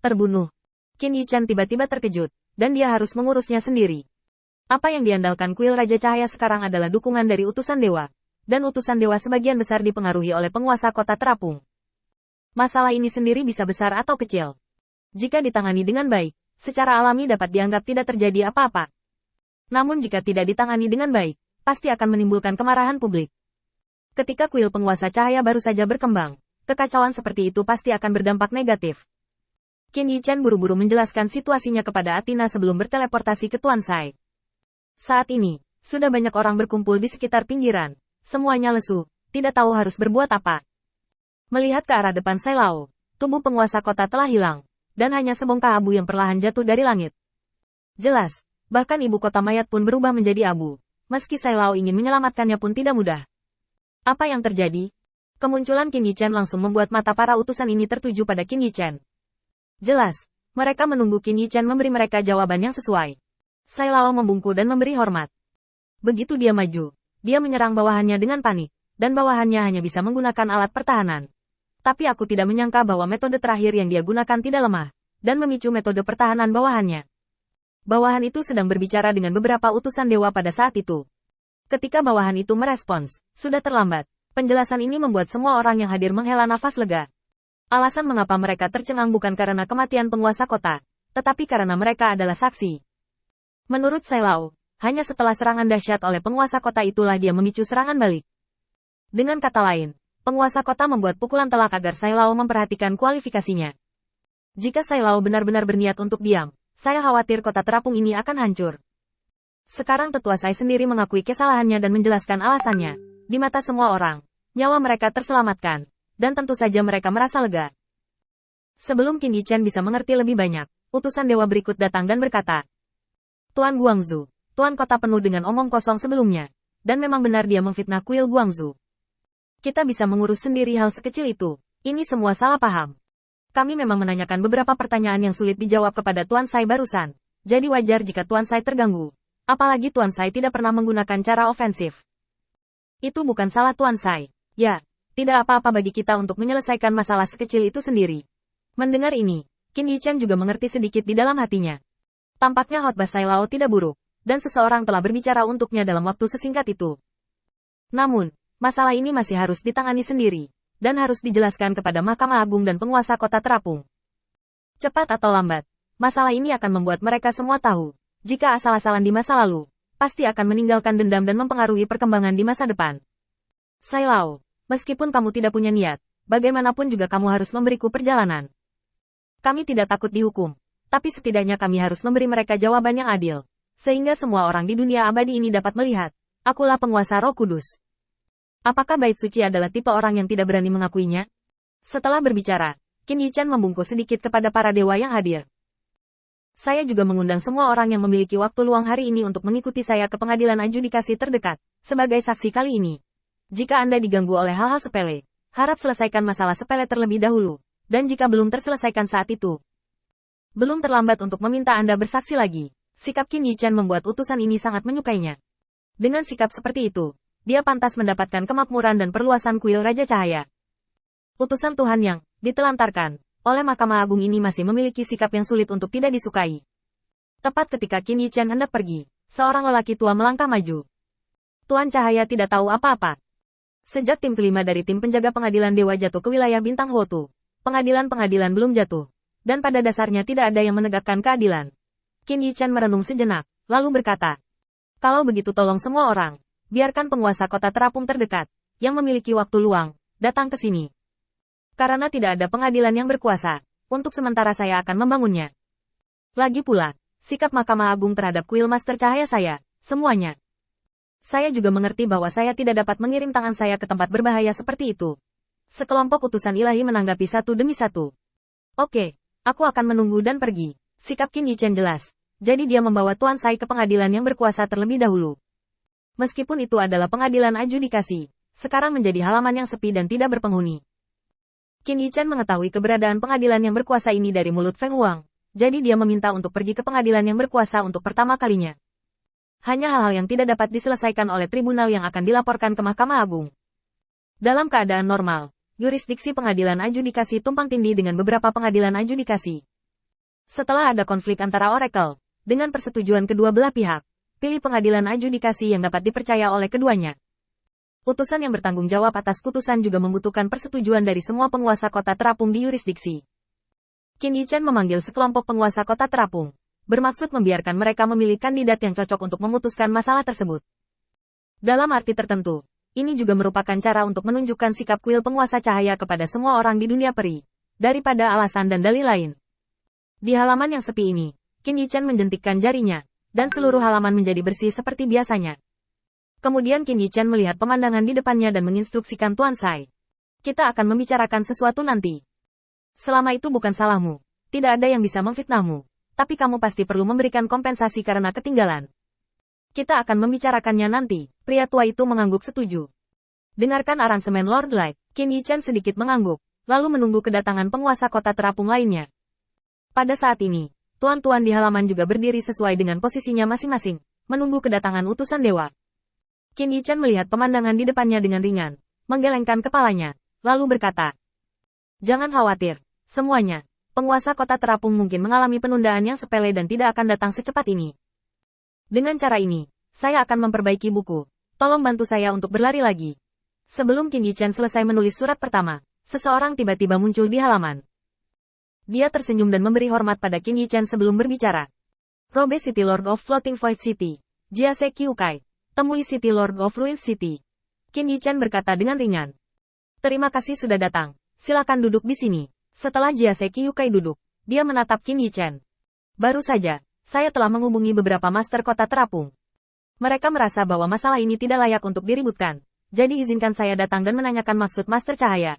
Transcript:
Terbunuh. Qin Yichan tiba-tiba terkejut, dan dia harus mengurusnya sendiri. Apa yang diandalkan kuil Raja Cahaya sekarang adalah dukungan dari utusan dewa. Dan utusan dewa sebagian besar dipengaruhi oleh penguasa kota terapung. Masalah ini sendiri bisa besar atau kecil. Jika ditangani dengan baik, secara alami dapat dianggap tidak terjadi apa-apa. Namun jika tidak ditangani dengan baik, pasti akan menimbulkan kemarahan publik. Ketika kuil penguasa cahaya baru saja berkembang, kekacauan seperti itu pasti akan berdampak negatif. Qin Yichan buru-buru menjelaskan situasinya kepada Athena sebelum berteleportasi ke Tuan Sai. Saat ini, sudah banyak orang berkumpul di sekitar pinggiran. Semuanya lesu, tidak tahu harus berbuat apa. Melihat ke arah depan Sai Lao, tubuh penguasa kota telah hilang, dan hanya sebongkah abu yang perlahan jatuh dari langit. Jelas, bahkan ibu kota mayat pun berubah menjadi abu. Meski Sai Lao ingin menyelamatkannya pun tidak mudah. Apa yang terjadi? Kemunculan Qin Yichan langsung membuat mata para utusan ini tertuju pada Qin Yichan. Jelas, mereka menunggu Qin Yichan memberi mereka jawaban yang sesuai. Sai Lao membungkuk dan memberi hormat. Begitu dia maju, dia menyerang bawahannya dengan panik, dan bawahannya hanya bisa menggunakan alat pertahanan. Tapi aku tidak menyangka bahwa metode terakhir yang dia gunakan tidak lemah, dan memicu metode pertahanan bawahannya. Bawahan itu sedang berbicara dengan beberapa utusan dewa pada saat itu. Ketika bawahan itu merespons, sudah terlambat. Penjelasan ini membuat semua orang yang hadir menghela nafas lega. Alasan mengapa mereka tercengang bukan karena kematian penguasa kota, tetapi karena mereka adalah saksi. Menurut Sai Lao, hanya setelah serangan dahsyat oleh penguasa kota itulah dia memicu serangan balik. Dengan kata lain, penguasa kota membuat pukulan telak agar Sai Lao memperhatikan kualifikasinya. Jika Sai Lao benar-benar berniat untuk diam, saya khawatir kota terapung ini akan hancur. Sekarang tetua Sai sendiri mengakui kesalahannya dan menjelaskan alasannya. Di mata semua orang, nyawa mereka terselamatkan. Dan tentu saja mereka merasa lega. Sebelum Qin Yichan bisa mengerti lebih banyak, utusan dewa berikut datang dan berkata, Tuan Guangzhou, Tuan kota penuh dengan omong kosong sebelumnya. Dan memang benar dia memfitnah kuil Guangzhou. Kita bisa mengurus sendiri hal sekecil itu. Ini semua salah paham. Kami memang menanyakan beberapa pertanyaan yang sulit dijawab kepada Tuan Sai barusan. Jadi wajar jika Tuan Sai terganggu. Apalagi Tuan Sai tidak pernah menggunakan cara ofensif. Itu bukan salah Tuan Sai. Ya. Tidak apa-apa bagi kita untuk menyelesaikan masalah sekecil itu sendiri. Mendengar ini, Qin Yichan juga mengerti sedikit di dalam hatinya. Tampaknya khotbah Sai Lao tidak buruk, dan seseorang telah berbicara untuknya dalam waktu sesingkat itu. Namun, masalah ini masih harus ditangani sendiri, dan harus dijelaskan kepada Mahkamah Agung dan penguasa kota terapung. Cepat atau lambat, masalah ini akan membuat mereka semua tahu, jika asal-asalan di masa lalu, pasti akan meninggalkan dendam dan mempengaruhi perkembangan di masa depan. Sai Lao. Meskipun kamu tidak punya niat, bagaimanapun juga kamu harus memberiku perjalanan. Kami tidak takut dihukum, tapi setidaknya kami harus memberi mereka jawaban yang adil, sehingga semua orang di dunia abadi ini dapat melihat, akulah penguasa Roh Kudus. Apakah Bait Suci adalah tipe orang yang tidak berani mengakuinya? Setelah berbicara, Qin Yichan membungkuk sedikit kepada para dewa yang hadir. Saya juga mengundang semua orang yang memiliki waktu luang hari ini untuk mengikuti saya ke pengadilan adjudikasi terdekat, sebagai saksi kali ini. Jika Anda diganggu oleh hal-hal sepele, harap selesaikan masalah sepele terlebih dahulu, dan jika belum terselesaikan saat itu, belum terlambat untuk meminta Anda bersaksi lagi. Sikap Qin Yichan membuat utusan ini sangat menyukainya. Dengan sikap seperti itu, dia pantas mendapatkan kemakmuran dan perluasan kuil Raja Cahaya. Utusan Tuhan yang ditelantarkan oleh Mahkamah Agung ini masih memiliki sikap yang sulit untuk tidak disukai. Tepat ketika Qin Yichan hendak pergi, seorang lelaki tua melangkah maju. Tuan Cahaya tidak tahu apa-apa. Sejak tim kelima dari tim penjaga pengadilan dewa jatuh ke wilayah bintang Hotu, pengadilan-pengadilan belum jatuh, dan pada dasarnya tidak ada yang menegakkan keadilan. Qin Yichan merenung sejenak, lalu berkata, kalau begitu tolong semua orang, biarkan penguasa kota terapung terdekat, yang memiliki waktu luang, datang ke sini. Karena tidak ada pengadilan yang berkuasa, untuk sementara saya akan membangunnya. Lagi pula, sikap Mahkamah Agung terhadap kuil Master Cahaya saya, semuanya. Saya juga mengerti bahwa saya tidak dapat mengirim tangan saya ke tempat berbahaya seperti itu. Sekelompok utusan ilahi menanggapi satu demi satu. Oke, aku akan menunggu dan pergi. Sikap Qin Yichan jelas. Jadi dia membawa Tuan Sai ke pengadilan yang berkuasa terlebih dahulu. Meskipun itu adalah pengadilan adjudikasi, sekarang menjadi halaman yang sepi dan tidak berpenghuni. Qin Yichan mengetahui keberadaan pengadilan yang berkuasa ini dari mulut Feng Huang. Jadi dia meminta untuk pergi ke pengadilan yang berkuasa untuk pertama kalinya. Hanya hal-hal yang tidak dapat diselesaikan oleh tribunal yang akan dilaporkan ke Mahkamah Agung. Dalam keadaan normal, yurisdiksi pengadilan adjudikasi tumpang tindih dengan beberapa pengadilan adjudikasi. Setelah ada konflik antara Oracle, dengan persetujuan kedua belah pihak, pilih pengadilan adjudikasi yang dapat dipercaya oleh keduanya. Utusan yang bertanggung jawab atas putusan juga membutuhkan persetujuan dari semua penguasa kota terapung di yurisdiksi. Qin Yichen memanggil sekelompok penguasa kota terapung, bermaksud membiarkan mereka memilih kandidat yang cocok untuk memutuskan masalah tersebut. Dalam arti tertentu, ini juga merupakan cara untuk menunjukkan sikap kuil penguasa cahaya kepada semua orang di dunia peri, daripada alasan dan dalil lain. Di halaman yang sepi ini, Qin Yichen menjentikkan jarinya, dan seluruh halaman menjadi bersih seperti biasanya. Kemudian Qin Yichen melihat pemandangan di depannya dan menginstruksikan Tuan Sai. Kita akan membicarakan sesuatu nanti. Selama itu bukan salahmu, tidak ada yang bisa memfitnahmu, tapi kamu pasti perlu memberikan kompensasi karena ketinggalan. Kita akan membicarakannya nanti. Pria tua itu mengangguk setuju. Dengarkan aransemen Lord Light, Qin Yichen sedikit mengangguk, lalu menunggu kedatangan penguasa kota terapung lainnya. Pada saat ini, tuan-tuan di halaman juga berdiri sesuai dengan posisinya masing-masing, menunggu kedatangan utusan dewa. Qin Yichen melihat pemandangan di depannya dengan ringan, menggelengkan kepalanya, lalu berkata, "Jangan khawatir, semuanya. Penguasa kota terapung mungkin mengalami penundaan yang sepele dan tidak akan datang secepat ini. Dengan cara ini, saya akan memperbaiki buku. Tolong bantu saya untuk berlari lagi." Sebelum Qin Yichen selesai menulis surat pertama, seseorang tiba-tiba muncul di halaman. Dia tersenyum dan memberi hormat pada Qin Yichen sebelum berbicara. "Robe City Lord of Floating Void City, Jiase Kyukai. Temui City Lord of Ruin City." Qin Yichen berkata dengan ringan. "Terima kasih sudah datang. Silakan duduk di sini." Setelah Jiase Kyukai duduk, dia menatap Qin Yichen. "Baru saja, saya telah menghubungi beberapa master kota terapung. Mereka merasa bahwa masalah ini tidak layak untuk diributkan. Jadi izinkan saya datang dan menanyakan maksud Master Cahaya."